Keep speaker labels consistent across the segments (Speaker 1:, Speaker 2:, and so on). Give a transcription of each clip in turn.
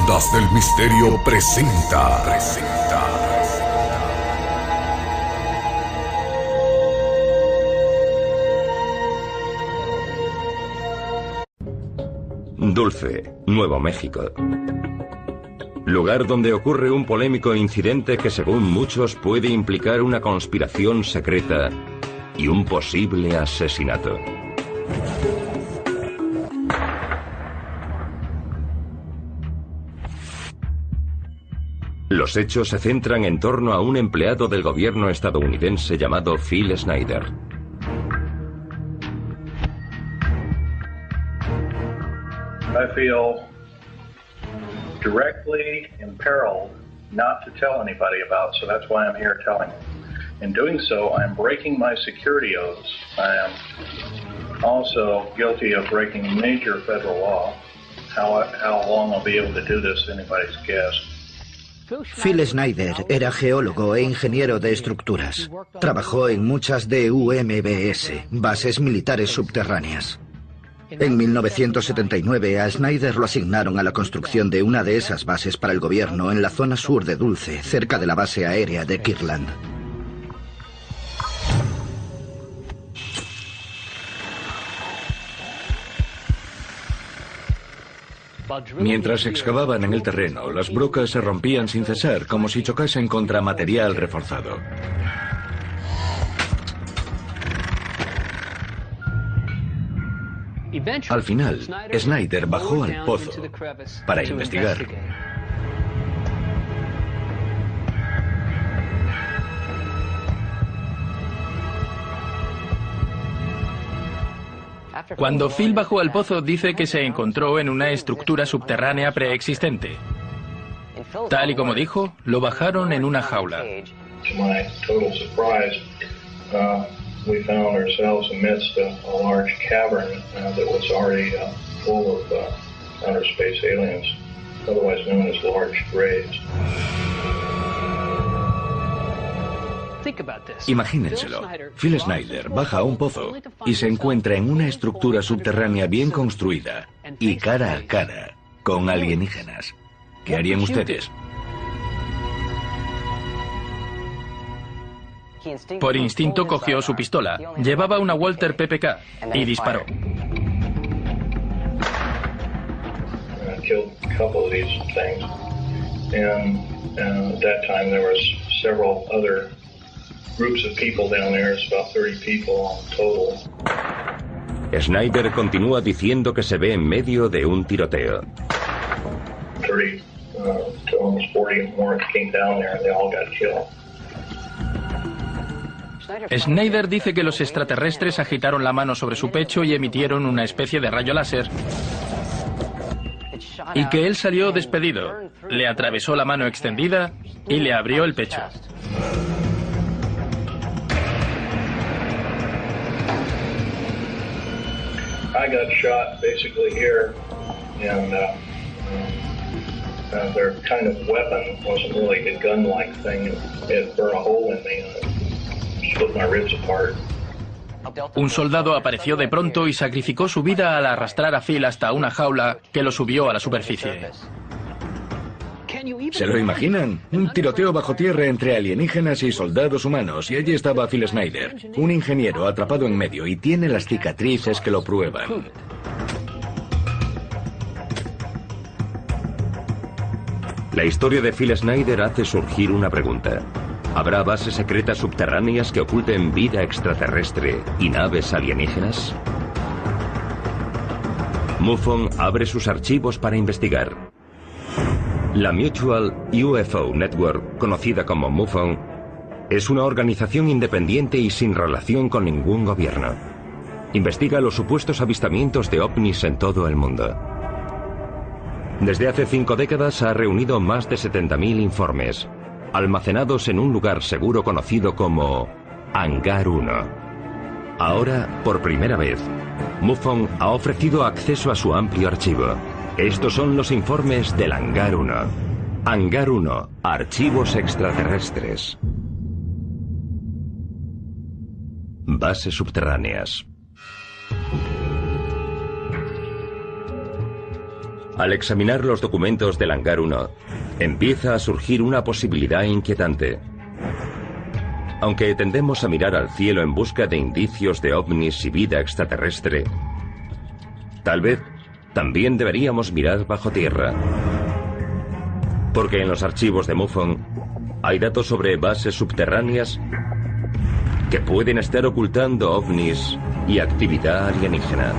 Speaker 1: Ondas del Misterio presenta.
Speaker 2: Dulce, Nuevo México. Lugar donde ocurre un polémico incidente que según muchos puede implicar una conspiración secreta y un posible asesinato. Los hechos se centran en torno a un empleado del gobierno estadounidense llamado Phil Schneider.
Speaker 3: I feel directly imperiled not to tell anybody about, so that's why I'm here telling you. In doing so, I'm breaking my security oaths. I am also guilty of breaking major federal law. How long I'll be able to do this is anybody's guess.
Speaker 4: Phil Schneider era geólogo e ingeniero de estructuras. Trabajó en muchas DUMBS, bases militares subterráneas. En 1979 a Schneider lo asignaron a la construcción de una de esas bases para el gobierno en la zona sur de Dulce, cerca de la base aérea de Kirtland.
Speaker 5: Mientras excavaban en el terreno, las brocas se rompían sin cesar, como si chocasen contra material reforzado. Al final, Schneider bajó al pozo para investigar.
Speaker 6: Cuando Phil bajó al pozo, dice que se encontró en una estructura subterránea preexistente. Tal y como dijo, lo bajaron en una jaula.
Speaker 3: We found ourselves amidst a large cavern that was already full of outer space aliens, otherwise known as large graves.
Speaker 5: Imagínenselo. Phil Schneider baja a un pozo y se encuentra en una estructura subterránea bien construida y cara a cara con alienígenas. ¿Qué harían ustedes?
Speaker 6: Por instinto cogió su pistola. Llevaba una Walter PPK y disparó.
Speaker 2: Schneider continúa diciendo que se ve en medio de un tiroteo.
Speaker 6: Schneider dice que los extraterrestres agitaron la mano sobre su pecho y emitieron una especie de rayo láser. Y que él salió despedido. Le atravesó la mano extendida y le abrió el pecho.
Speaker 3: I got shot basically here, and their kind of weapon wasn't really a gun-like thing. It burned a hole in me and split my ribs apart.
Speaker 6: Un soldado apareció de pronto y sacrificó su vida al arrastrar a Phil hasta una jaula que lo subió a la superficie.
Speaker 5: ¿Se lo imaginan? Un tiroteo bajo tierra entre alienígenas y soldados humanos, y allí estaba Phil Schneider, un ingeniero atrapado en medio, y tiene las cicatrices que lo prueban.
Speaker 2: La historia de Phil Schneider hace surgir una pregunta. ¿Habrá bases secretas subterráneas que oculten vida extraterrestre y naves alienígenas? MUFON abre sus archivos para investigar. La Mutual UFO Network, conocida como MUFON, es una organización independiente y sin relación con ningún gobierno. Investiga los supuestos avistamientos de ovnis en todo el mundo. Desde hace 5 décadas ha reunido más de 70.000 informes, almacenados en un lugar seguro conocido como Hangar 1. Ahora, por primera vez, MUFON ha ofrecido acceso a su amplio archivo. Estos son los informes del Hangar 1. Hangar 1, archivos extraterrestres. Bases subterráneas. Al examinar los documentos del Hangar 1, empieza a surgir una posibilidad inquietante. Aunque tendemos a mirar al cielo en busca de indicios de ovnis y vida extraterrestre, tal vez también deberíamos mirar bajo tierra. Porque en los archivos de MUFON hay datos sobre bases subterráneas que pueden estar ocultando ovnis y actividad alienígena.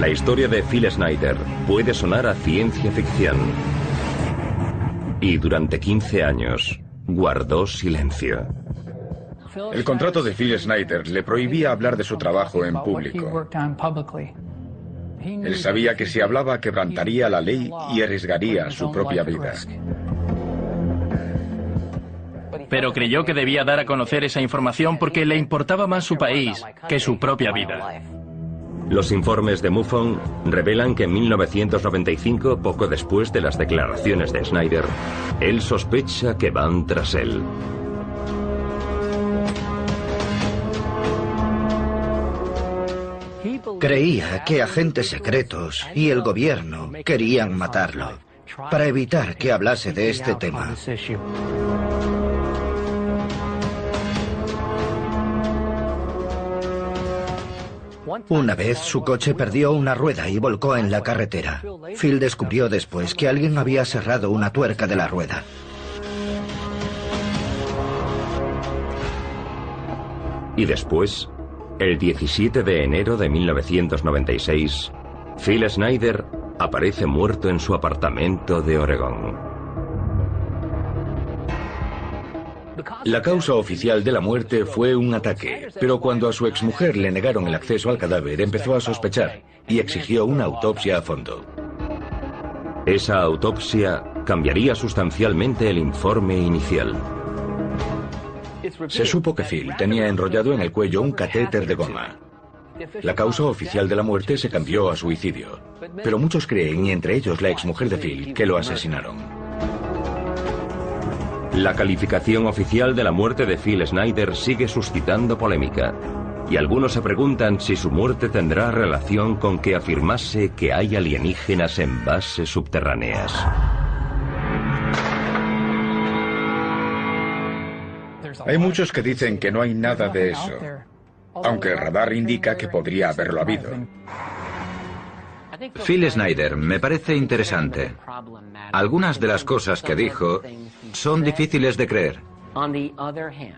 Speaker 2: La historia de Phil Schneider puede sonar a ciencia ficción. Y durante 15 años guardó silencio.
Speaker 7: El contrato de Phil Schneider le prohibía hablar de su trabajo en público. Él sabía que si hablaba quebrantaría la ley y arriesgaría su propia vida.
Speaker 6: Pero creyó que debía dar a conocer esa información porque le importaba más su país que su propia vida.
Speaker 2: Los informes de MUFON revelan que en 1995, poco después de las declaraciones de Schneider, él sospecha que van tras él.
Speaker 4: Creía que agentes secretos y el gobierno querían matarlo para evitar que hablase de este tema. Una vez su coche perdió una rueda y volcó en la carretera. Phil descubrió después que alguien había cerrado una tuerca de la rueda.
Speaker 2: Y después, el 17 de enero de 1996, Phil Schneider aparece muerto en su apartamento de Oregón.
Speaker 5: La causa oficial de la muerte fue un ataque, pero cuando a su exmujer le negaron el acceso al cadáver, empezó a sospechar y exigió una autopsia a fondo.
Speaker 2: Esa autopsia cambiaría sustancialmente el informe inicial.
Speaker 5: Se supo que Phil tenía enrollado en el cuello un catéter de goma. La causa oficial de la muerte se cambió a suicidio, pero muchos creen, y entre ellos la exmujer de Phil, que lo asesinaron.
Speaker 2: La calificación oficial de la muerte de Phil Schneider sigue suscitando polémica, y algunos se preguntan si su muerte tendrá relación con que afirmase que hay alienígenas en bases subterráneas.
Speaker 7: Hay muchos que dicen que no hay nada de eso, aunque el radar indica que podría haberlo habido.
Speaker 8: Phil Schneider me parece interesante. Algunas de las cosas que dijo son difíciles de creer.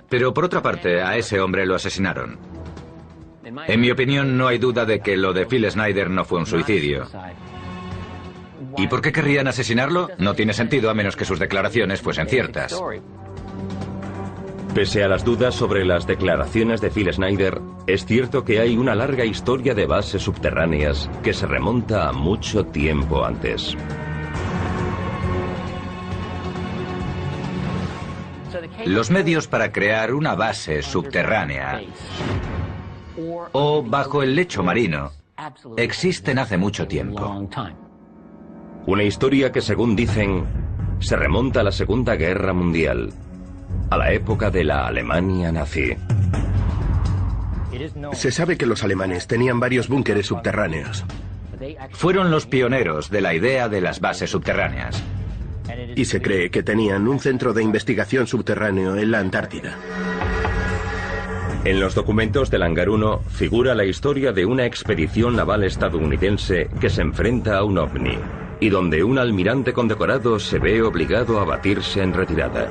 Speaker 8: Pero por otra parte, a ese hombre lo asesinaron. En mi opinión, no hay duda de que lo de Phil Schneider no fue un suicidio. ¿Y por qué querrían asesinarlo? No tiene sentido a menos que sus declaraciones fuesen ciertas.
Speaker 2: Pese a las dudas sobre las declaraciones de Phil Schneider, es cierto que hay una larga historia de bases subterráneas que se remonta a mucho tiempo antes.
Speaker 8: Los medios para crear una base subterránea o bajo el lecho marino existen hace mucho tiempo.
Speaker 2: Una historia que, según dicen, se remonta a la Segunda Guerra Mundial, a la época de la Alemania nazi.
Speaker 9: Se sabe que los alemanes tenían varios búnkeres subterráneos.
Speaker 8: Fueron los pioneros de la idea de las bases subterráneas.
Speaker 9: Y se cree que tenían un centro de investigación subterráneo en la Antártida.
Speaker 2: En los documentos del Hangar 1 figura la historia de una expedición naval estadounidense que se enfrenta a un ovni, y donde un almirante condecorado se ve obligado a batirse en retirada.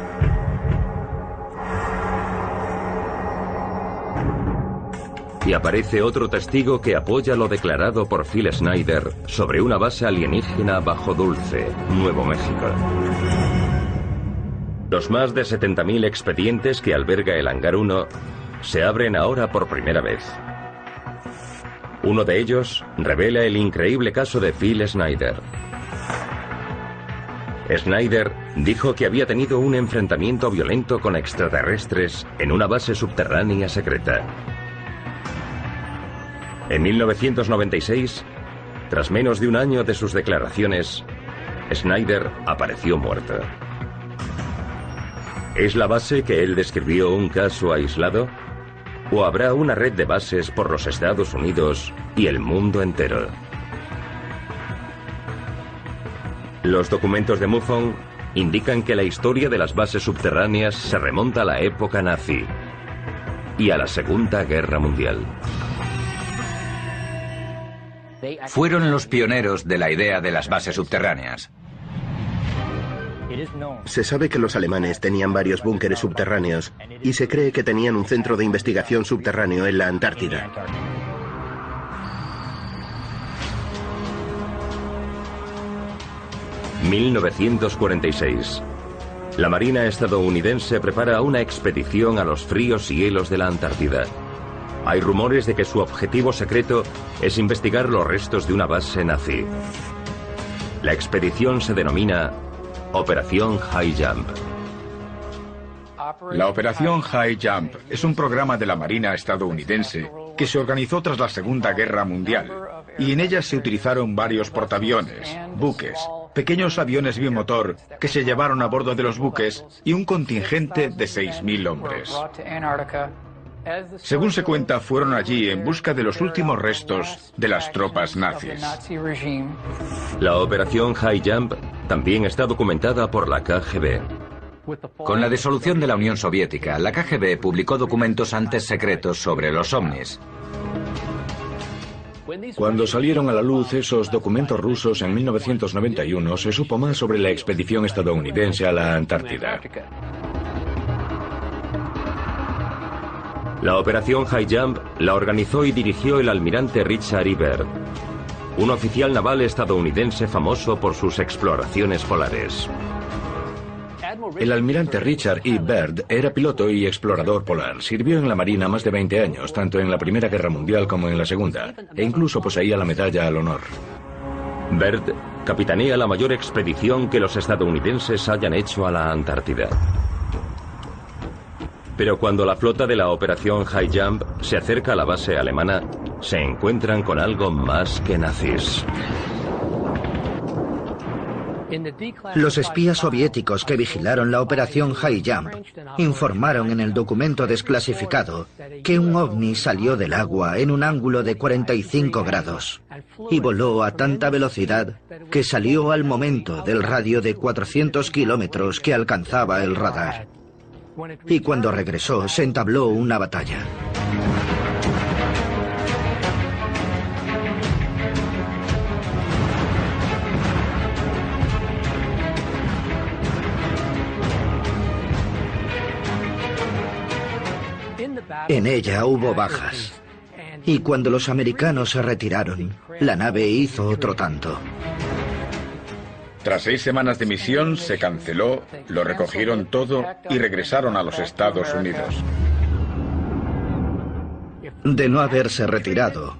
Speaker 2: Y aparece otro testigo que apoya lo declarado por Phil Schneider sobre una base alienígena bajo Dulce, Nuevo México. Los más de 70.000 expedientes que alberga el Hangar 1 se abren ahora por primera vez. Uno de ellos revela el increíble caso de Phil Schneider. Schneider dijo que había tenido un enfrentamiento violento con extraterrestres en una base subterránea secreta. En 1996, tras menos de un año de sus declaraciones, Schneider apareció muerto. ¿Es la base que él describió un caso aislado? ¿O habrá una red de bases por los Estados Unidos y el mundo entero? Los documentos de MUFON indican que la historia de las bases subterráneas se remonta a la época nazi y a la Segunda Guerra Mundial.
Speaker 8: Fueron los pioneros de la idea de las bases subterráneas.
Speaker 9: Se sabe que los alemanes tenían varios búnkeres subterráneos y se cree que tenían un centro de investigación subterráneo en la Antártida.
Speaker 2: ...1946... La Marina estadounidense prepara una expedición a los fríos hielos de la Antártida. Hay rumores de que su objetivo secreto es investigar los restos de una base nazi. La expedición se denomina Operación High Jump.
Speaker 7: La Operación High Jump es un programa de la Marina estadounidense que se organizó tras la Segunda Guerra Mundial, y en ella se utilizaron varios portaaviones, buques, pequeños aviones bimotor que se llevaron a bordo de los buques y un contingente de 6.000 hombres. Según se cuenta, fueron allí en busca de los últimos restos de las tropas nazis.
Speaker 2: La Operación High Jump también está documentada por la KGB.
Speaker 8: Con la disolución de la Unión Soviética, la KGB publicó documentos antes secretos sobre los ovnis.
Speaker 5: Cuando salieron a la luz esos documentos rusos en 1991, se supo más sobre la expedición estadounidense a la Antártida.
Speaker 2: La Operación High Jump la organizó y dirigió el almirante Richard E. Byrd, un oficial naval estadounidense famoso por sus exploraciones polares.
Speaker 5: El almirante Richard E. Byrd era piloto y explorador polar. Sirvió en la Marina más de 20 años, tanto en la Primera Guerra Mundial como en la Segunda, e incluso poseía la Medalla al Honor.
Speaker 2: Byrd capitanea la mayor expedición que los estadounidenses hayan hecho a la Antártida. Pero cuando la flota de la Operación High Jump se acerca a la base alemana, se encuentran con algo más que nazis.
Speaker 4: Los espías soviéticos que vigilaron la Operación High Jump informaron en el documento desclasificado que un ovni salió del agua en un ángulo de 45 grados y voló a tanta velocidad que salió al momento del radio de 400 kilómetros que alcanzaba el radar. Y cuando regresó, se entabló una batalla. En ella hubo bajas. Y cuando los americanos se retiraron, la nave hizo otro tanto.
Speaker 7: Tras 6 semanas de misión, se canceló, lo recogieron todo y regresaron a los Estados Unidos.
Speaker 4: De no haberse retirado,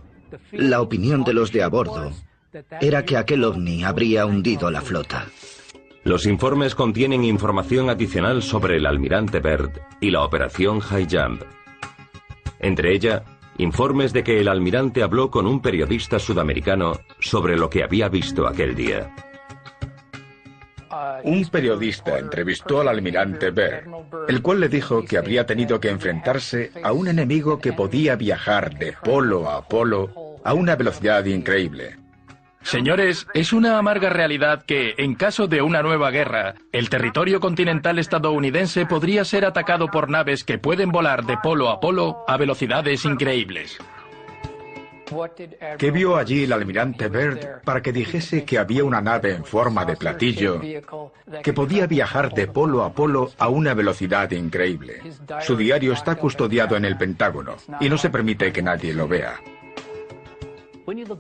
Speaker 4: la opinión de los de a bordo era que aquel ovni habría hundido la flota.
Speaker 2: Los informes contienen información adicional sobre el almirante Byrd y la Operación High Jump. Entre ella, informes de que el almirante habló con un periodista sudamericano sobre lo que había visto aquel día.
Speaker 7: Un periodista entrevistó al almirante Byrd, el cual le dijo que habría tenido que enfrentarse a un enemigo que podía viajar de polo a polo a una velocidad increíble.
Speaker 6: Señores, es una amarga realidad que, en caso de una nueva guerra, el territorio continental estadounidense podría ser atacado por naves que pueden volar de polo a velocidades increíbles.
Speaker 7: ¿Qué vio allí el almirante Byrd para que dijese que había una nave en forma de platillo que podía viajar de polo a una velocidad increíble? Su diario está custodiado en el Pentágono y no se permite que nadie lo vea.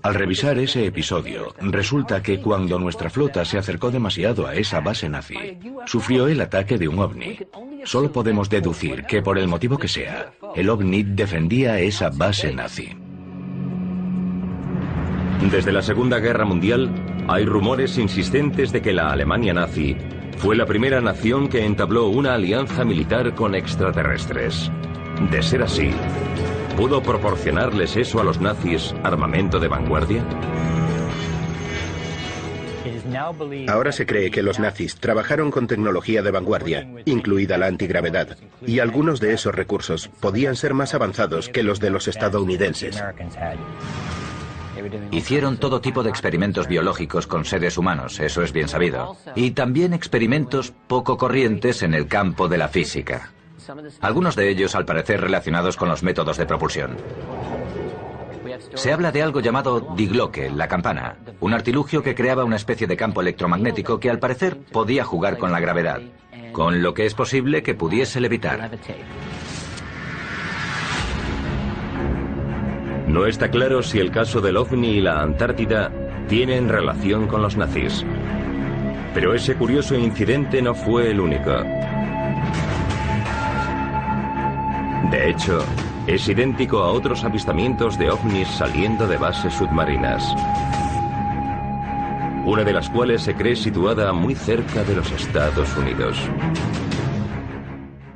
Speaker 5: Al revisar ese episodio, resulta que cuando nuestra flota se acercó demasiado a esa base nazi, sufrió el ataque de un ovni. Solo podemos deducir que, por el motivo que sea, el ovni defendía esa base nazi.
Speaker 2: Desde la Segunda Guerra Mundial, hay rumores insistentes de que la Alemania nazi fue la primera nación que entabló una alianza militar con extraterrestres. De ser así, ¿pudo proporcionarles eso a los nazis, armamento de vanguardia?
Speaker 9: Ahora se cree que los nazis trabajaron con tecnología de vanguardia, incluida la antigravedad, y algunos de esos recursos podían ser más avanzados que los de los estadounidenses.
Speaker 8: Hicieron todo tipo de experimentos biológicos con seres humanos, eso es bien sabido. Y también experimentos poco corrientes en el campo de la física. Algunos de ellos, al parecer, relacionados con los métodos de propulsión. Se habla de algo llamado Die Glocke, la campana, un artilugio que creaba una especie de campo electromagnético que al parecer podía jugar con la gravedad, con lo que es posible que pudiese levitar.
Speaker 2: No está claro si el caso del OVNI y la Antártida tienen relación con los nazis. Pero ese curioso incidente no fue el único. De hecho, es idéntico a otros avistamientos de ovnis saliendo de bases submarinas, una de las cuales se cree situada muy cerca de los Estados Unidos.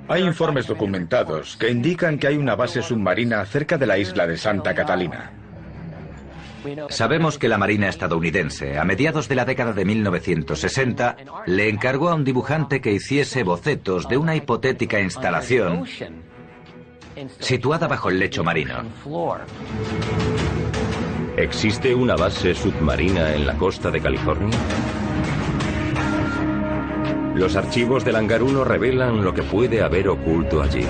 Speaker 7: Hay informes documentados que indican que hay una base submarina cerca de la isla de Santa Catalina.
Speaker 8: Sabemos que la Marina estadounidense, a mediados de la década de 1960, le encargó a un dibujante que hiciese bocetos de una hipotética instalación situada bajo el lecho marino.
Speaker 2: ¿Existe una base submarina en la costa de California? Los archivos del Hangar 1 revelan lo que puede haber oculto allí.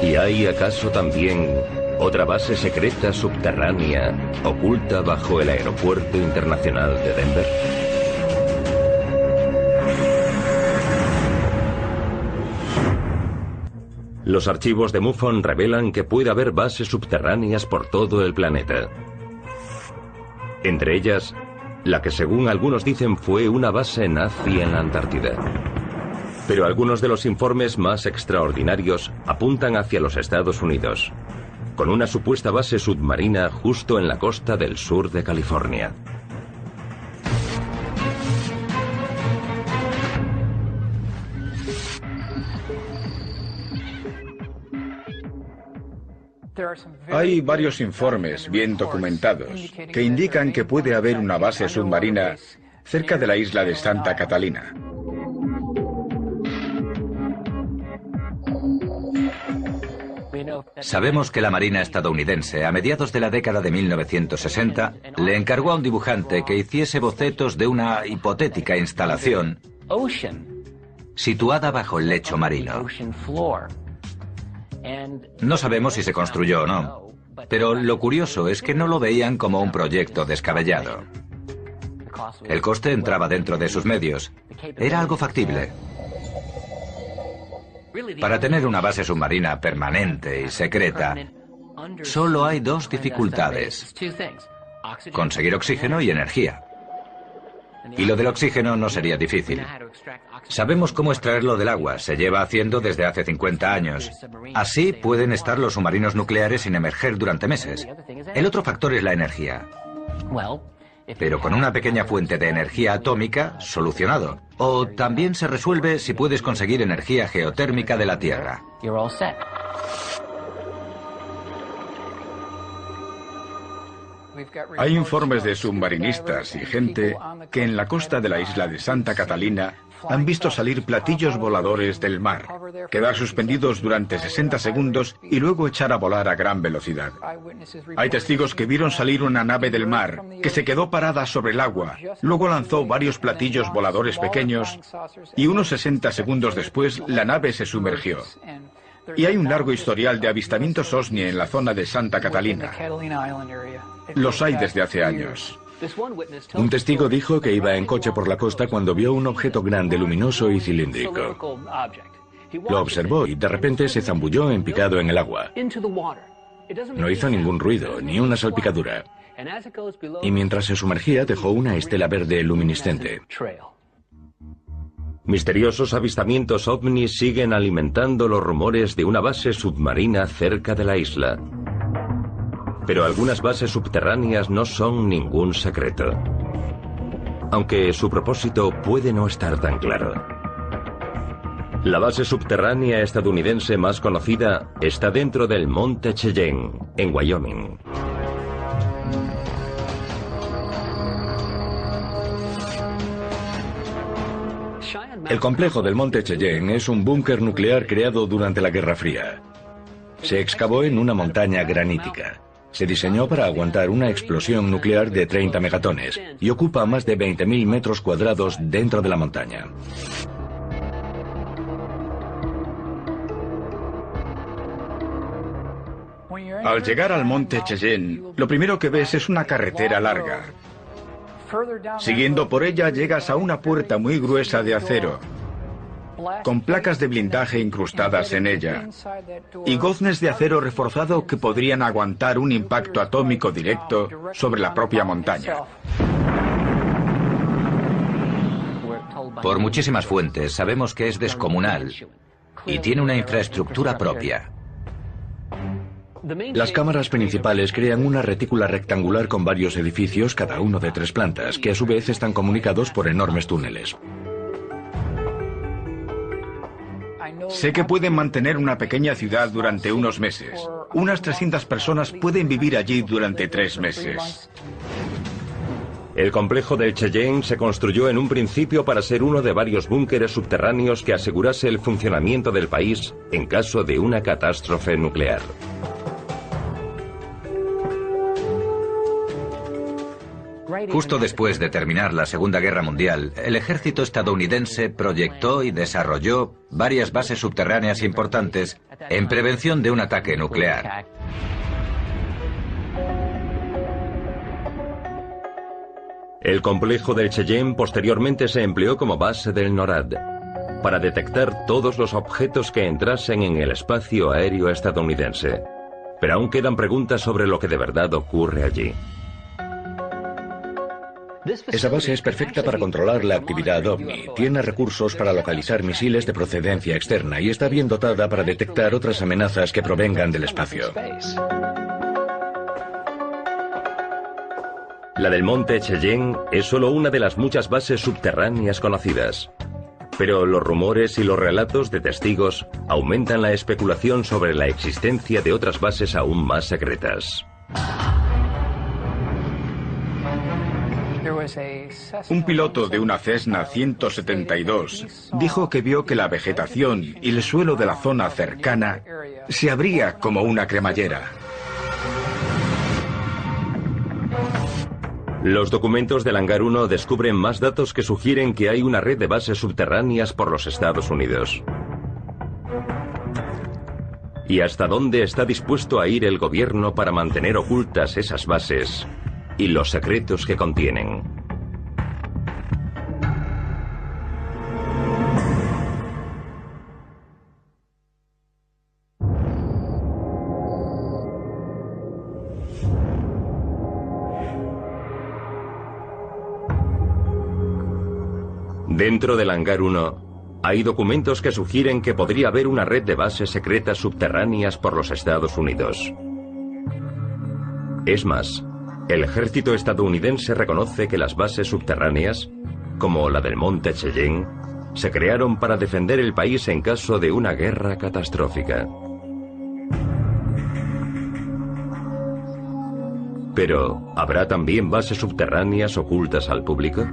Speaker 2: ¿Y hay acaso también otra base secreta subterránea oculta bajo el Aeropuerto Internacional de Denver? Los archivos de MUFON revelan que puede haber bases subterráneas por todo el planeta. Entre ellas, la que según algunos dicen fue una base nazi en la Antártida. Pero algunos de los informes más extraordinarios apuntan hacia los Estados Unidos, con una supuesta base submarina justo en la costa del sur de California.
Speaker 7: Hay varios informes bien documentados que indican que puede haber una base submarina cerca de la isla de Santa Catalina.
Speaker 8: Sabemos que la Marina estadounidense, a mediados de la década de 1960, le encargó a un dibujante que hiciese bocetos de una hipotética instalación situada bajo el lecho marino. No sabemos si se construyó o no, pero lo curioso es que no lo veían como un proyecto descabellado. El coste entraba dentro de sus medios. Era algo factible. Para tener una base submarina permanente y secreta, solo hay dos dificultades: conseguir oxígeno y energía. Y lo del oxígeno no sería difícil. Sabemos cómo extraerlo del agua, se lleva haciendo desde hace 50 años. Así pueden estar los submarinos nucleares sin emerger durante meses. El otro factor es la energía. Pero con una pequeña fuente de energía atómica, solucionado. O también se resuelve si puedes conseguir energía geotérmica de la Tierra.
Speaker 7: Hay informes de submarinistas y gente que en la costa de la isla de Santa Catalina han visto salir platillos voladores del mar, quedar suspendidos durante 60 segundos y luego echar a volar a gran velocidad. Hay testigos que vieron salir una nave del mar, que se quedó parada sobre el agua, luego lanzó varios platillos voladores pequeños y unos 60 segundos después la nave se sumergió. Y hay un largo historial de avistamientos OVNI en la zona de Santa Catalina. Los hay desde hace años.
Speaker 5: Un testigo dijo que iba en coche por la costa cuando vio un objeto grande, luminoso y cilíndrico. Lo observó y de repente se zambulló en picado en el agua. No hizo ningún ruido, ni una salpicadura. Y mientras se sumergía dejó una estela verde luminiscente.
Speaker 2: Misteriosos avistamientos ovni siguen alimentando los rumores de una base submarina cerca de la isla. Pero algunas bases subterráneas no son ningún secreto, aunque su propósito puede no estar tan claro. La base subterránea estadounidense más conocida está dentro del Monte Cheyenne, en Wyoming.
Speaker 5: El complejo del Monte Cheyenne es un búnker nuclear creado durante la Guerra Fría. Se excavó en una montaña granítica. Se diseñó para aguantar una explosión nuclear de 30 megatones y ocupa más de 20.000 metros cuadrados dentro de la montaña.
Speaker 7: Al llegar al Monte Cheyenne, lo primero que ves es una carretera larga. Siguiendo por ella llegas a una puerta muy gruesa de acero, con placas de blindaje incrustadas en ella, y goznes de acero reforzado que podrían aguantar un impacto atómico directo sobre la propia montaña.
Speaker 8: Por muchísimas fuentes sabemos que es descomunal y tiene una infraestructura propia.
Speaker 5: Las cámaras principales crean una retícula rectangular con varios edificios, cada uno de 3 plantas, que a su vez están comunicados por enormes túneles.
Speaker 7: Sé que pueden mantener una pequeña ciudad durante unos meses. Unas 300 personas pueden vivir allí durante 3 meses.
Speaker 2: El complejo del Cheyenne se construyó en un principio para ser uno de varios búnkeres subterráneos que asegurase el funcionamiento del país en caso de una catástrofe nuclear.
Speaker 8: Justo después de terminar la Segunda Guerra Mundial, el ejército estadounidense proyectó y desarrolló varias bases subterráneas importantes en prevención de un ataque nuclear.
Speaker 2: El complejo del Cheyenne posteriormente se empleó como base del NORAD, para detectar todos los objetos que entrasen en el espacio aéreo estadounidense. Pero aún quedan preguntas sobre lo que de verdad ocurre allí.
Speaker 5: Esa base es perfecta para controlar la actividad OVNI. Tiene recursos para localizar misiles de procedencia externa y está bien dotada para detectar otras amenazas que provengan del espacio.
Speaker 2: La del Monte Cheyenne es solo una de las muchas bases subterráneas conocidas. Pero los rumores y los relatos de testigos aumentan la especulación sobre la existencia de otras bases aún más secretas.
Speaker 7: Un piloto de una Cessna 172 dijo que vio que la vegetación y el suelo de la zona cercana se abría como una cremallera.
Speaker 2: Los documentos del Hangar 1 descubren más datos que sugieren que hay una red de bases subterráneas por los Estados Unidos. ¿Y hasta dónde está dispuesto a ir el gobierno para mantener ocultas esas bases y los secretos que contienen? Dentro del Hangar 1 hay documentos que sugieren que podría haber una red de bases secretas subterráneas por los Estados Unidos. Es más, el ejército estadounidense reconoce que las bases subterráneas, como la del Monte Cheyenne, se crearon para defender el país en caso de una guerra catastrófica. Pero, ¿habrá también bases subterráneas ocultas al público?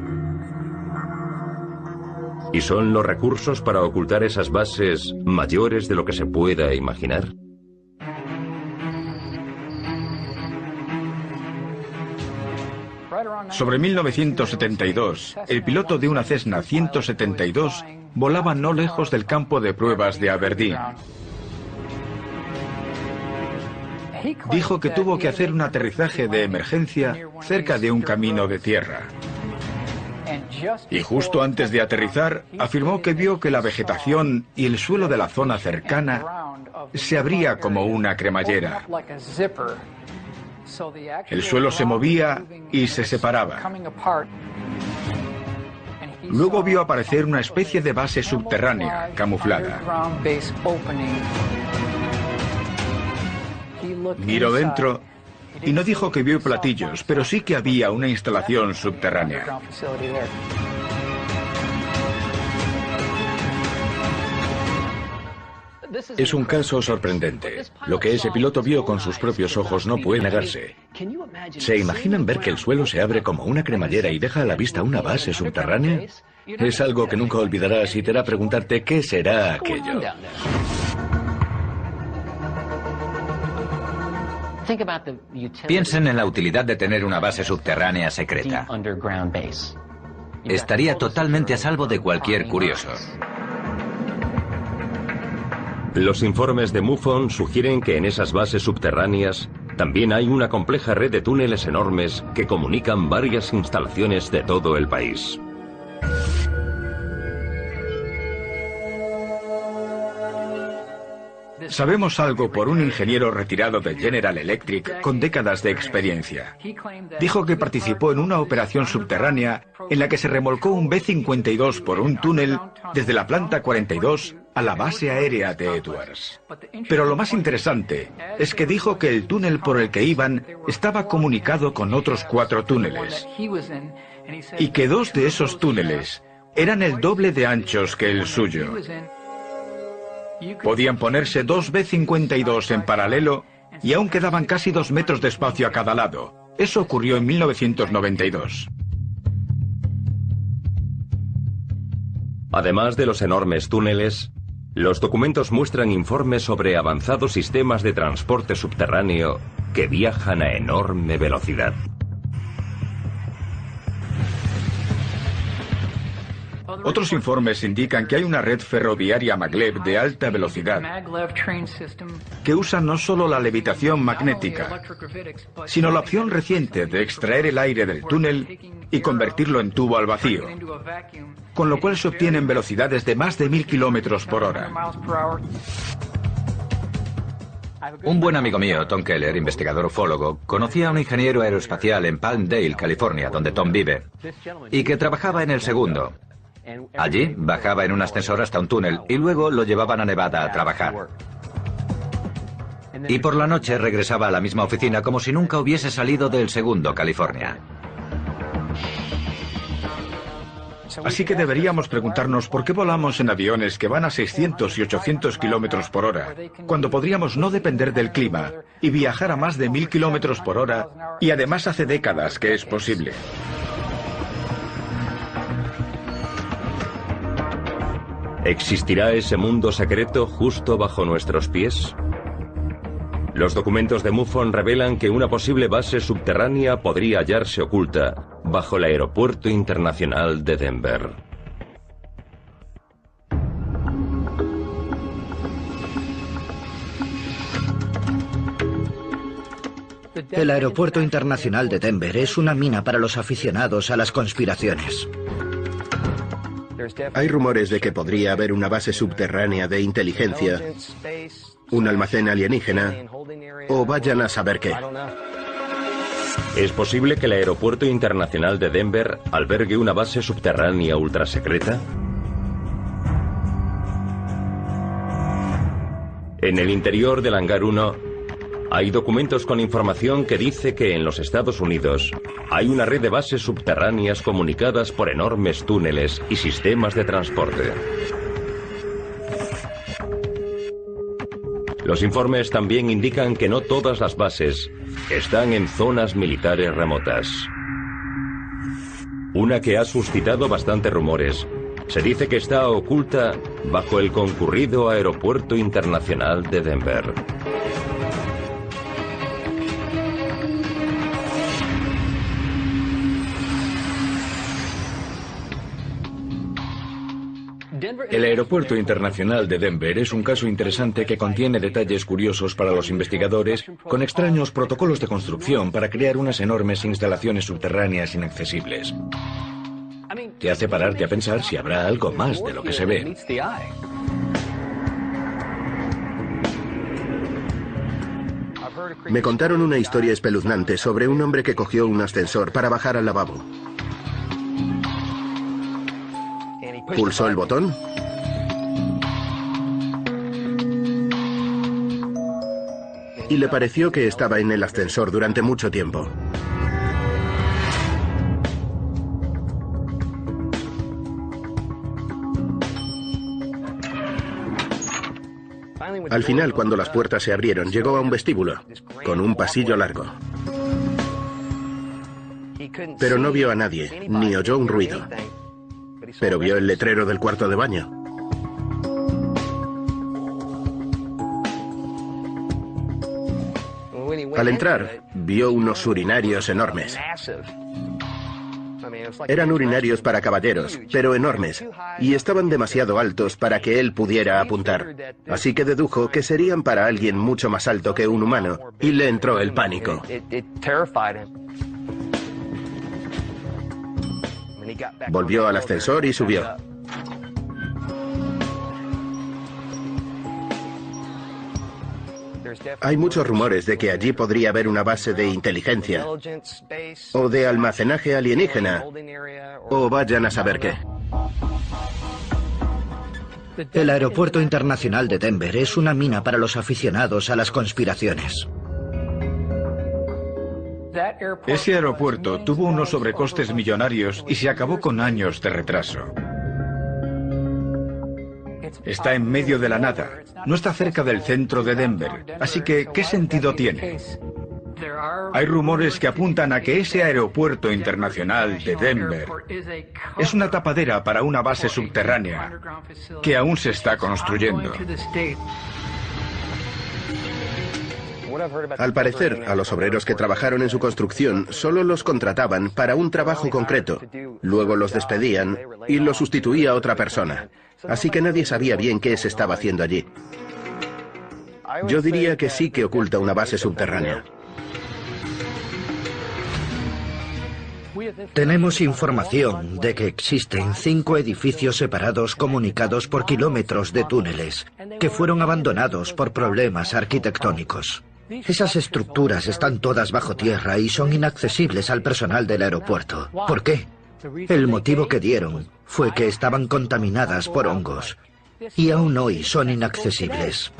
Speaker 2: ¿Y son los recursos para ocultar esas bases mayores de lo que se pueda imaginar?
Speaker 7: Sobre 1972, el piloto de una Cessna 172 volaba no lejos del campo de pruebas de Aberdeen. Dijo que tuvo que hacer un aterrizaje de emergencia cerca de un camino de tierra. Y justo antes de aterrizar, afirmó que vio que la vegetación y el suelo de la zona cercana se abría como una cremallera. El suelo se movía y se separaba. Luego vio aparecer una especie de base subterránea, camuflada. Miró dentro y no dijo que vio platillos, pero sí que había una instalación subterránea.
Speaker 5: Es un caso sorprendente. Lo que ese piloto vio con sus propios ojos no puede negarse. ¿Se imaginan ver que el suelo se abre como una cremallera y deja a la vista una base subterránea? Es algo que nunca olvidarás y te hará preguntarte qué será aquello.
Speaker 8: Piensen en la utilidad de tener una base subterránea secreta. Estaría totalmente a salvo de cualquier curioso.
Speaker 2: Los informes de MUFON sugieren que en esas bases subterráneas también hay una compleja red de túneles enormes que comunican varias instalaciones de todo el país.
Speaker 7: Sabemos algo por un ingeniero retirado de General Electric con décadas de experiencia. Dijo que participó en una operación subterránea en la que se remolcó un B-52 por un túnel desde la planta 42 a la base aérea de Edwards. Pero lo más interesante es que dijo que el túnel por el que iban estaba comunicado con otros 4 túneles y que 2 de esos túneles eran el doble de anchos que el suyo. Podían ponerse 2 B-52 en paralelo y aún quedaban casi 2 metros de espacio a cada lado. Eso ocurrió en 1992.
Speaker 2: Además de los enormes túneles, los documentos muestran informes sobre avanzados sistemas de transporte subterráneo que viajan a enorme velocidad.
Speaker 7: Otros informes indican que hay una red ferroviaria maglev de alta velocidad que usa no solo la levitación magnética, sino la opción reciente de extraer el aire del túnel y convertirlo en tubo al vacío, con lo cual se obtienen velocidades de más de 1000 kilómetros por hora.
Speaker 8: Un buen amigo mío, Tom Keller, investigador ufólogo, conocía a un ingeniero aeroespacial en Palmdale, California, donde Tom vive, y que trabajaba en el segundo. Allí bajaba en un ascensor hasta un túnel y luego lo llevaban a Nevada a trabajar. Y por la noche regresaba a la misma oficina como si nunca hubiese salido del segundo, California.
Speaker 7: Así que deberíamos preguntarnos por qué volamos en aviones que van a 600 y 800 kilómetros por hora, cuando podríamos no depender del clima y viajar a más de 1000 kilómetros por hora, y además hace décadas que es posible.
Speaker 2: ¿Existirá ese mundo secreto justo bajo nuestros pies? Los documentos de MUFON revelan que una posible base subterránea podría hallarse oculta bajo el Aeropuerto Internacional de Denver.
Speaker 4: El Aeropuerto Internacional de Denver es una mina para los aficionados a las conspiraciones.
Speaker 9: Hay rumores de que podría haber una base subterránea de inteligencia, un almacén alienígena, o vayan a saber qué.
Speaker 2: ¿Es posible que el Aeropuerto Internacional de Denver albergue una base subterránea ultrasecreta? En el interior del Hangar 1 hay documentos con información que dice que en los Estados Unidos hay una red de bases subterráneas comunicadas por enormes túneles y sistemas de transporte. Los informes también indican que no todas las bases están en zonas militares remotas. Una que ha suscitado bastantes rumores se dice que está oculta bajo el concurrido Aeropuerto Internacional de Denver.
Speaker 5: El Aeropuerto Internacional de Denver es un caso interesante que contiene detalles curiosos para los investigadores, con extraños protocolos de construcción para crear unas enormes instalaciones subterráneas inaccesibles. Te hace pararte a pensar si habrá algo más de lo que se ve.
Speaker 9: Me contaron una historia espeluznante sobre un hombre que cogió un ascensor para bajar al lavabo. Pulsó el botón y le pareció que estaba en el ascensor durante mucho tiempo. Al final, cuando las puertas se abrieron, llegó a un vestíbulo, con un pasillo largo. Pero no vio a nadie, ni oyó un ruido. pero vio el letrero del cuarto de baño. Al entrar, vio unos urinarios enormes. Eran urinarios para caballeros, pero enormes, y estaban demasiado altos para que él pudiera apuntar. Así que dedujo que serían para alguien mucho más alto que un humano, y le entró el pánico. Volvió al ascensor y subió. Hay muchos rumores de que allí podría haber una base de inteligencia, o de almacenaje alienígena, o vayan a saber qué.
Speaker 4: El Aeropuerto Internacional de Denver es una mina para los aficionados a las conspiraciones.
Speaker 7: Ese aeropuerto tuvo unos sobrecostes millonarios y se acabó con años de retraso. Está en medio de la nada, no está cerca del centro de Denver, así que ¿qué sentido tiene? Hay rumores que apuntan a que ese aeropuerto internacional de Denver es una tapadera para una base subterránea que aún se está construyendo.
Speaker 9: Al parecer, a los obreros que trabajaron en su construcción solo los contrataban para un trabajo concreto. Luego los despedían y los sustituía otra persona. Así que nadie sabía bien qué se estaba haciendo allí. Yo diría que sí que oculta una base subterránea.
Speaker 4: Tenemos información de que existen 5 edificios separados comunicados por kilómetros de túneles, que fueron abandonados por problemas arquitectónicos. Esas estructuras están todas bajo tierra y son inaccesibles al personal del aeropuerto. ¿Por qué? El motivo que dieron fue que estaban contaminadas por hongos, y aún hoy son inaccesibles.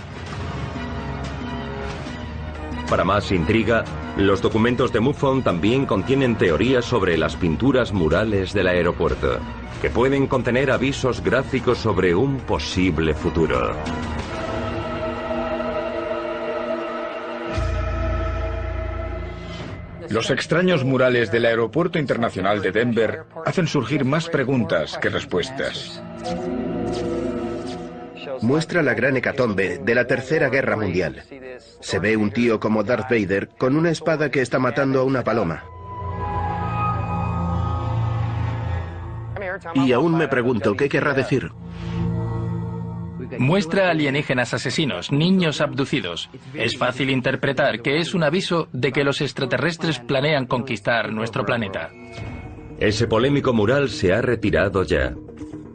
Speaker 2: Para más intriga, los documentos de MUFON también contienen teorías sobre las pinturas murales del aeropuerto, que pueden contener avisos gráficos sobre un posible futuro.
Speaker 7: Los extraños murales del Aeropuerto Internacional de Denver hacen surgir más preguntas que respuestas.
Speaker 9: Muestra la gran hecatombe de la Tercera Guerra Mundial. Se ve un tío como Darth Vader con una espada que está matando a una paloma. Y aún me pregunto qué querrá decir.
Speaker 6: Muestra alienígenas asesinos, niños abducidos. Es fácil interpretar que es un aviso de que los extraterrestres planean conquistar nuestro planeta.
Speaker 2: Ese polémico mural se ha retirado ya,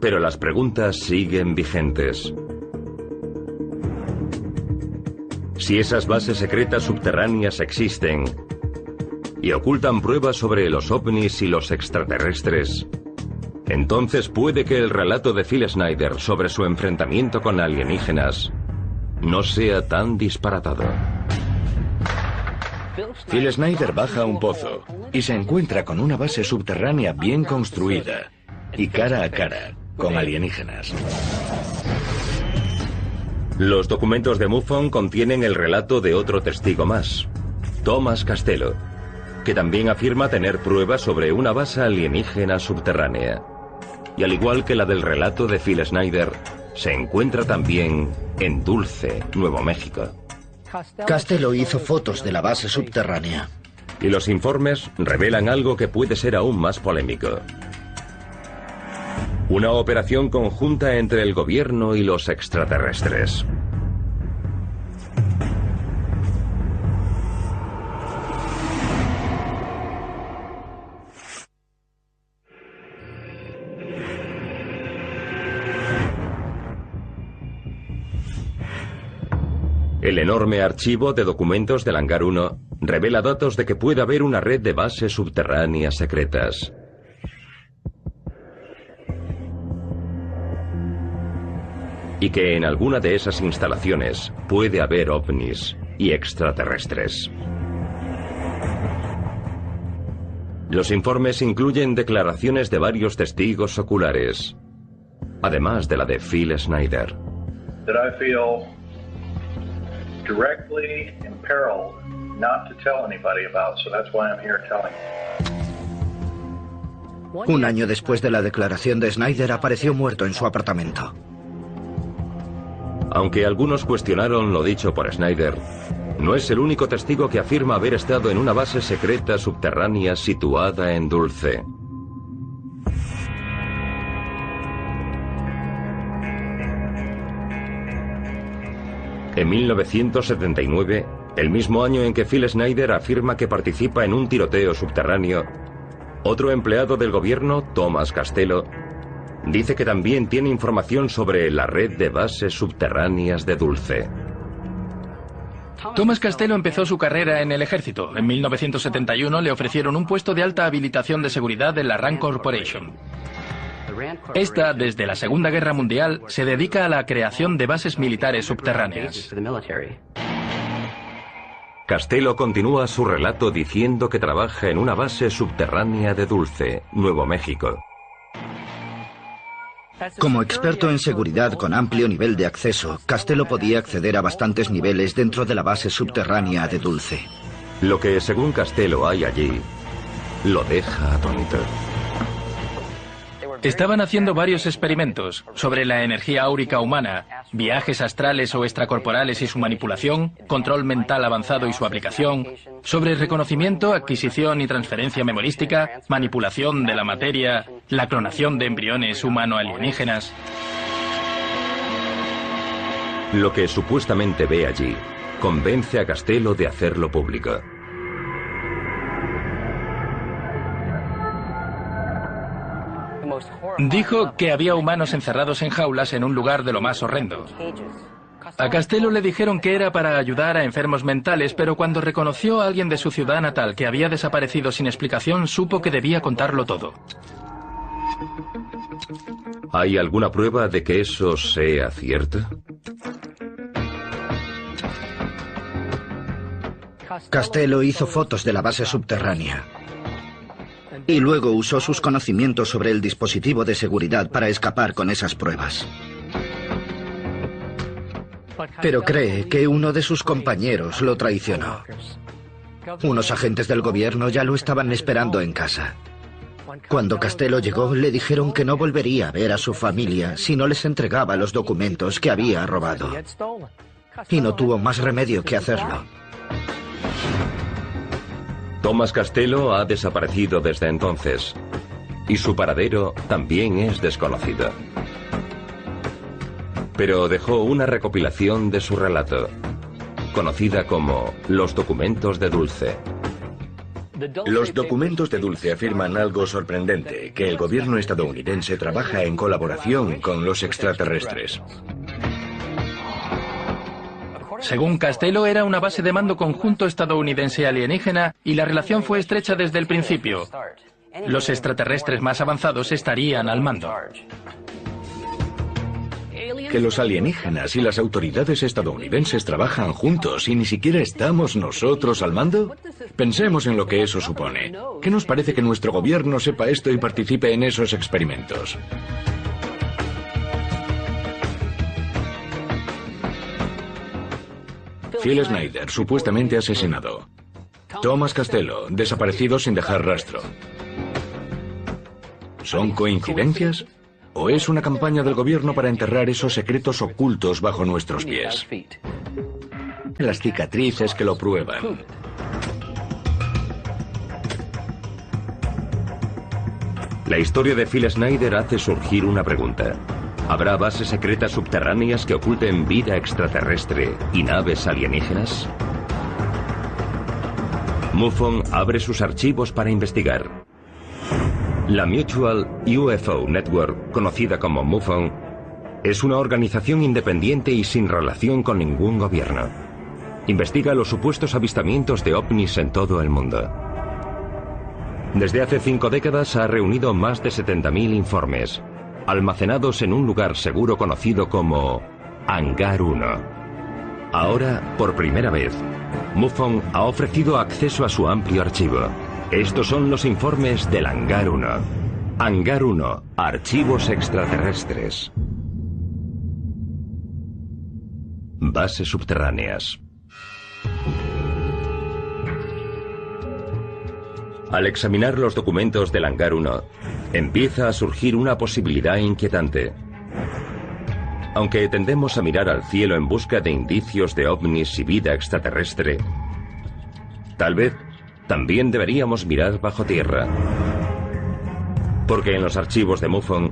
Speaker 2: pero las preguntas siguen vigentes. Si esas bases secretas subterráneas existen y ocultan pruebas sobre los ovnis y los extraterrestres, entonces puede que el relato de Phil Schneider sobre su enfrentamiento con alienígenas no sea tan disparatado.
Speaker 5: Phil Schneider baja a un pozo y se encuentra con una base subterránea bien construida y cara a cara con alienígenas.
Speaker 2: Los documentos de MUFON contienen el relato de otro testigo más, Thomas Castello, que también afirma tener pruebas sobre una base alienígena subterránea. Y al igual que la del relato de Phil Schneider, se encuentra también en Dulce, Nuevo México.
Speaker 4: Castello hizo fotos de la base subterránea.
Speaker 2: Y los informes revelan algo que puede ser aún más polémico. Una operación conjunta entre el gobierno y los extraterrestres. El enorme archivo de documentos del Hangar 1 revela datos de que puede haber una red de bases subterráneas secretas. Y que en alguna de esas instalaciones puede haber ovnis y extraterrestres. Los informes incluyen declaraciones de varios testigos oculares, además de la de Phil Schneider.
Speaker 3: Directly imperiled not to tell anybody about, so that's why I'm here telling
Speaker 4: Un año después de la declaración de Snyder, apareció muerto en su apartamento.
Speaker 2: Aunque algunos cuestionaron lo dicho por Snyder, no es el único testigo que afirma haber estado en una base secreta subterránea situada en Dulce. En 1979, el mismo año en que Phil Snyder afirma que participa en un tiroteo subterráneo, otro empleado del gobierno, Thomas Castello, dice que también tiene información sobre la red de bases subterráneas de Dulce.
Speaker 6: Thomas Castello empezó su carrera en el ejército. En 1971 le ofrecieron un puesto de alta habilitación de seguridad en la Rand Corporation. Esta, desde la Segunda Guerra Mundial, se dedica a la creación de bases militares subterráneas.
Speaker 2: Castello continúa su relato diciendo que trabaja en una base subterránea de Dulce, Nuevo México.
Speaker 4: Como experto en seguridad con amplio nivel de acceso, Castello podía acceder a bastantes niveles dentro de la base subterránea de Dulce.
Speaker 2: Lo que, según Castello, hay allí, lo deja atónito.
Speaker 6: Estaban haciendo varios experimentos sobre la energía áurica humana, viajes astrales o extracorporales y su manipulación, control mental avanzado y su aplicación, sobre reconocimiento, adquisición y transferencia memorística, manipulación de la materia, la clonación de embriones humano-alienígenas.
Speaker 2: Lo que supuestamente ve allí convence a Castello de hacerlo público.
Speaker 6: Dijo que había humanos encerrados en jaulas en un lugar de lo más horrendo. A Castello le dijeron que era para ayudar a enfermos mentales, pero cuando reconoció a alguien de su ciudad natal que había desaparecido sin explicación, supo que debía contarlo todo.
Speaker 2: ¿Hay alguna prueba de que eso sea cierto?
Speaker 4: Castello hizo fotos de la base subterránea y luego usó sus conocimientos sobre el dispositivo de seguridad para escapar con esas pruebas. Pero cree que uno de sus compañeros lo traicionó. Unos agentes del gobierno ya lo estaban esperando en casa. Cuando Castello llegó, le dijeron que no volvería a ver a su familia si no les entregaba los documentos que había robado. Y no tuvo más remedio que hacerlo.
Speaker 2: Thomas Castello ha desaparecido desde entonces, y su paradero también es desconocido. Pero dejó una recopilación de su relato, conocida como Los documentos de Dulce.
Speaker 5: Los documentos de Dulce afirman algo sorprendente, que el gobierno estadounidense trabaja en colaboración con los extraterrestres.
Speaker 6: Según Castello, era una base de mando conjunto estadounidense alienígena y la relación fue estrecha desde el principio. Los extraterrestres más avanzados estarían al mando.
Speaker 5: Que los alienígenas y las autoridades estadounidenses trabajan juntos y ni siquiera estamos nosotros al mando. Pensemos en lo que eso supone. ¿Qué nos parece que nuestro gobierno sepa esto y participe en esos experimentos? Phil Snyder, supuestamente asesinado. Thomas Castello, desaparecido sin dejar rastro. ¿Son coincidencias? ¿O es una campaña del gobierno para enterrar esos secretos ocultos bajo nuestros pies? Las cicatrices que lo prueban.
Speaker 2: La historia de Phil Snyder hace surgir una pregunta. ¿Habrá bases secretas subterráneas que oculten vida extraterrestre y naves alienígenas? MUFON abre sus archivos para investigar. La Mutual UFO Network, conocida como MUFON, es una organización independiente y sin relación con ningún gobierno. Investiga los supuestos avistamientos de ovnis en todo el mundo. Desde hace 5 décadas ha reunido más de 70.000 informes, almacenados en un lugar seguro conocido como Hangar 1. Ahora, por primera vez, MUFON ha ofrecido acceso a su amplio archivo. Estos son los informes del Hangar 1. Hangar 1, archivos extraterrestres. Bases subterráneas. Al examinar los documentos del Hangar 1, empieza a surgir una posibilidad inquietante. Aunque tendemos a mirar al cielo en busca de indicios de ovnis y vida extraterrestre, tal vez también deberíamos mirar bajo tierra. Porque en los archivos de MUFON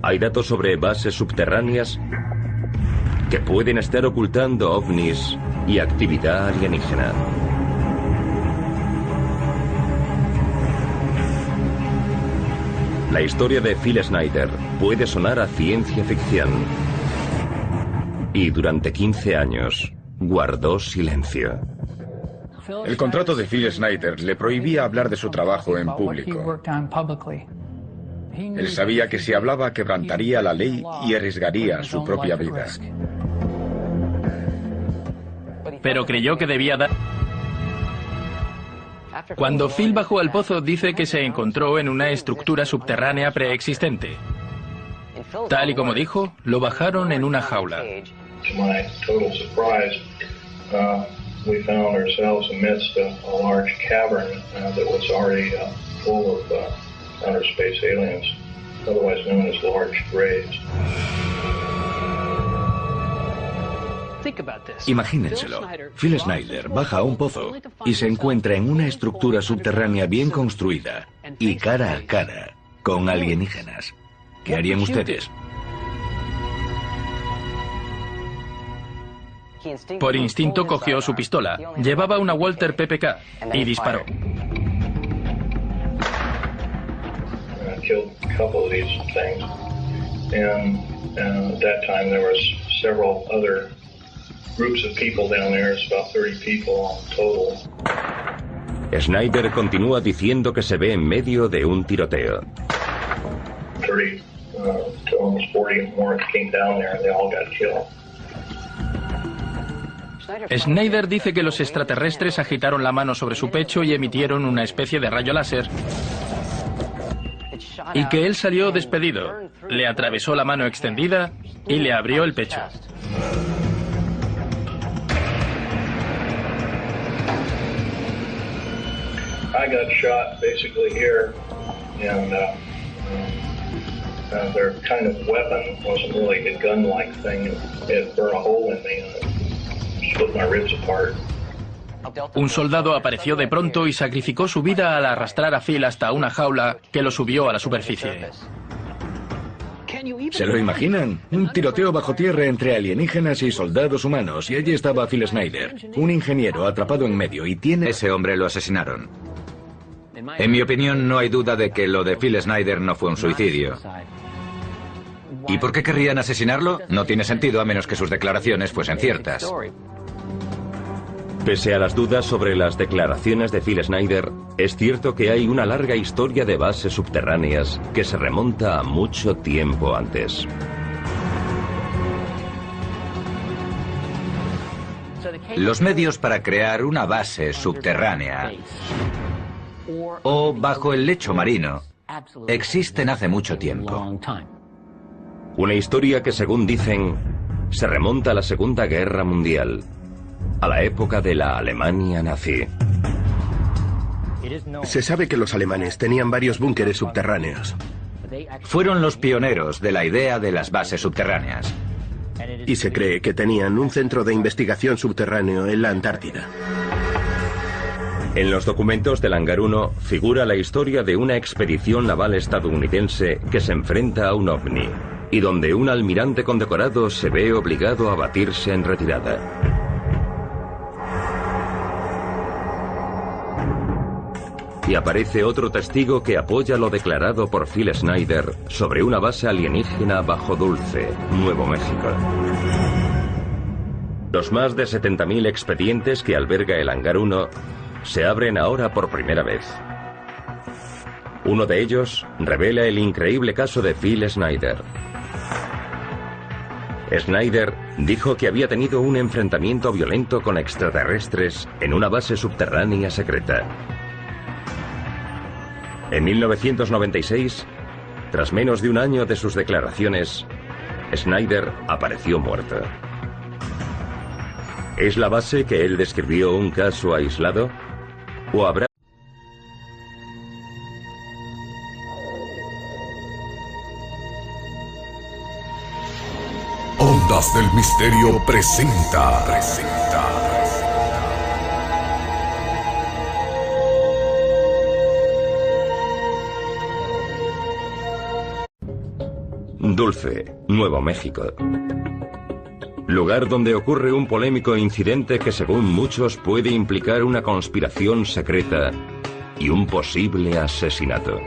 Speaker 2: hay datos sobre bases subterráneas que pueden estar ocultando ovnis y actividad alienígena. La historia de Phil Schneider puede sonar a ciencia ficción. Y durante 15 años guardó silencio.
Speaker 7: El contrato de Phil Schneider le prohibía hablar de su trabajo en público. Él sabía que si hablaba quebrantaría la ley y arriesgaría su propia vida.
Speaker 6: Pero creyó que debía dar... Cuando Phil bajó al pozo, dice que se encontró en una estructura subterránea preexistente. Tal y como dijo, lo bajaron en una jaula.
Speaker 3: To my total surprise, we found ourselves amidst a large cavern that was already full of outer space aliens, otherwise known as large graves.
Speaker 5: Imagínenselo. Phil Schneider baja a un pozo y se encuentra en una estructura subterránea bien construida y cara a cara con alienígenas. ¿Qué harían ustedes?
Speaker 6: Por instinto cogió su pistola. Llevaba una Walter PPK y disparó.
Speaker 3: Killed a couple of these things, and at that time there was several other groups of people down there. It's about 30 people total.
Speaker 2: Schneider continúa diciendo que se ve en medio de un tiroteo.
Speaker 3: 30 to almost 40 more came down there, and they all got killed.
Speaker 6: Schneider dice que los extraterrestres agitaron la mano sobre su pecho y emitieron una especie de rayo láser. Y que él salió despedido. Le atravesó la mano extendida y le abrió el pecho.
Speaker 3: I got shot basically here, and their kind of weapon wasn't really a gun-like thing. It burned a hole in me and split my ribs apart.
Speaker 6: Un soldado apareció de pronto y sacrificó su vida al arrastrar a Phil hasta una jaula que lo subió a la superficie.
Speaker 5: ¿Se lo imaginan? Un tiroteo bajo tierra entre alienígenas y soldados humanos, y allí estaba Phil Schneider, un ingeniero atrapado en medio, y tiene...
Speaker 8: Ese hombre lo asesinaron. En mi opinión, no hay duda de que lo de Phil Schneider no fue un suicidio. ¿Y por qué querrían asesinarlo? No tiene sentido a menos que sus declaraciones fuesen ciertas.
Speaker 2: Pese a las dudas sobre las declaraciones de Phil Schneider, es cierto que hay una larga historia de bases subterráneas que se remonta a mucho tiempo antes.
Speaker 8: Los medios para crear una base subterránea o bajo el lecho marino existen hace mucho tiempo.
Speaker 2: Una historia que, según dicen, se remonta a la Segunda Guerra Mundial, a la época de la Alemania nazi.
Speaker 9: Se sabe que los alemanes tenían varios búnkeres subterráneos.
Speaker 8: Fueron los pioneros de la idea de las bases subterráneas.
Speaker 9: Y se cree que tenían un centro de investigación subterráneo en la Antártida.
Speaker 2: En los documentos del Hangar 1 figura la historia de una expedición naval estadounidense que se enfrenta a un ovni, y donde un almirante condecorado se ve obligado a batirse en retirada. Y aparece otro testigo que apoya lo declarado por Phil Schneider sobre una base alienígena bajo Dulce, Nuevo México. Los más de 70.000 expedientes que alberga el Hangar 1 se abren ahora por primera vez. Uno de ellos revela el increíble caso de Phil Schneider. Schneider dijo que había tenido un enfrentamiento violento con extraterrestres en una base subterránea secreta. En 1996, tras menos de un año de sus declaraciones, Schneider apareció muerto. ¿Es la base que él describió un caso aislado? ¿O habrá
Speaker 1: Capas del Misterio presenta.
Speaker 2: Dulce, Nuevo México. Lugar donde ocurre un polémico incidente que según muchos puede implicar una conspiración secreta y un posible asesinato.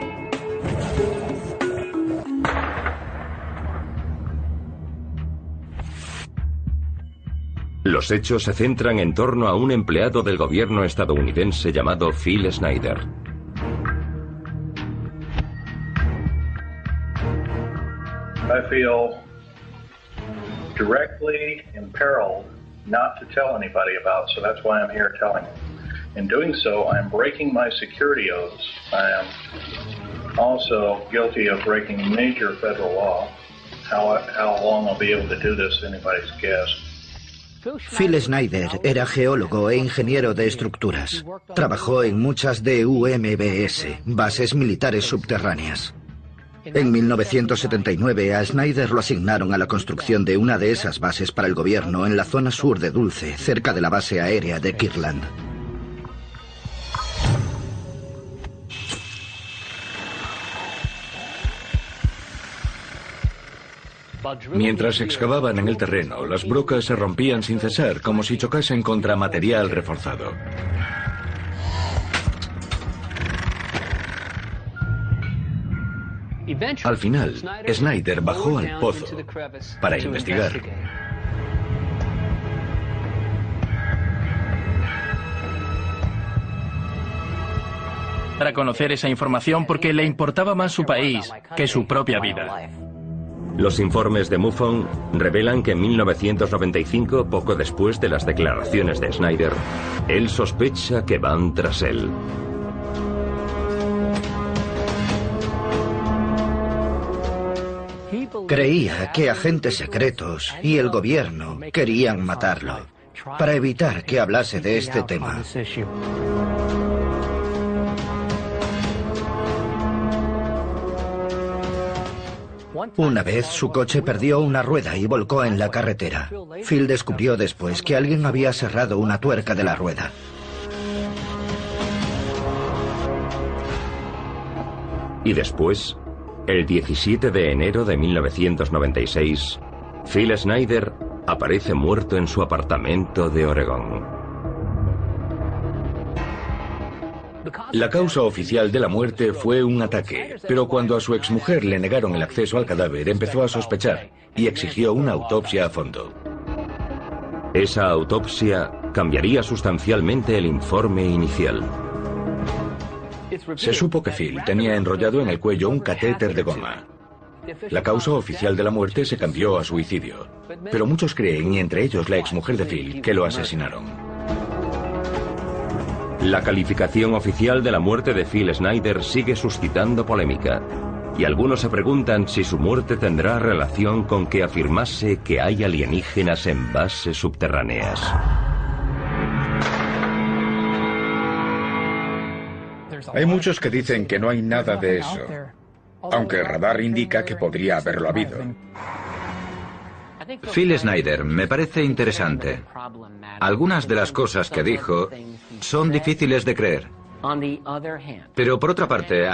Speaker 2: Los hechos se centran en torno a un empleado del gobierno estadounidense llamado Phil Schneider.
Speaker 3: I feel directly imperiled not to tell anybody about, so that's why I'm here telling. In doing so, I am breaking my security oaths. I am also guilty of breaking major federal law. How long I'll be able to do this is anybody's guess.
Speaker 4: Phil Schneider era geólogo e ingeniero de estructuras. Trabajó en muchas DUMBS, bases militares subterráneas. En 1979 a Schneider lo asignaron a la construcción de una de esas bases para el gobierno en la zona sur de Dulce, cerca de la base aérea de Kirtland.
Speaker 5: Mientras excavaban en el terreno, las brocas se rompían sin cesar, como si chocasen contra material reforzado. Al final, Schneider bajó al pozo para investigar.
Speaker 6: Para conocer esa información porque le importaba más su país que su propia vida.
Speaker 2: Los informes de MUFON revelan que en 1995, poco después de las declaraciones de Schneider, él sospecha que van tras él.
Speaker 4: Creía que agentes secretos y el gobierno querían matarlo, para evitar que hablase de este tema. Una vez su coche perdió una rueda y volcó en la carretera. Phil descubrió después que alguien había cerrado una tuerca de la rueda.
Speaker 2: Y después, el 17 de enero de 1996, Phil Schneider aparece muerto en su apartamento de Oregón.
Speaker 5: La causa oficial de la muerte fue un ataque, pero cuando a su exmujer le negaron el acceso al cadáver, empezó a sospechar y exigió una autopsia a fondo.
Speaker 2: Esa autopsia cambiaría sustancialmente el informe inicial.
Speaker 5: Se supo que Phil tenía enrollado en el cuello un catéter de goma. La causa oficial de la muerte se cambió a suicidio, pero muchos creen, y entre ellos la exmujer de Phil, que lo asesinaron.
Speaker 2: La calificación oficial de la muerte de Phil Schneider sigue suscitando polémica, y algunos se preguntan si su muerte tendrá relación con que afirmase que hay alienígenas en bases subterráneas.
Speaker 7: Hay muchos que dicen que no hay nada de eso, aunque el radar indica que podría haberlo habido.
Speaker 8: Phil Schneider me parece interesante. Algunas de las cosas que dijo son difíciles de creer. Pero por otra parte,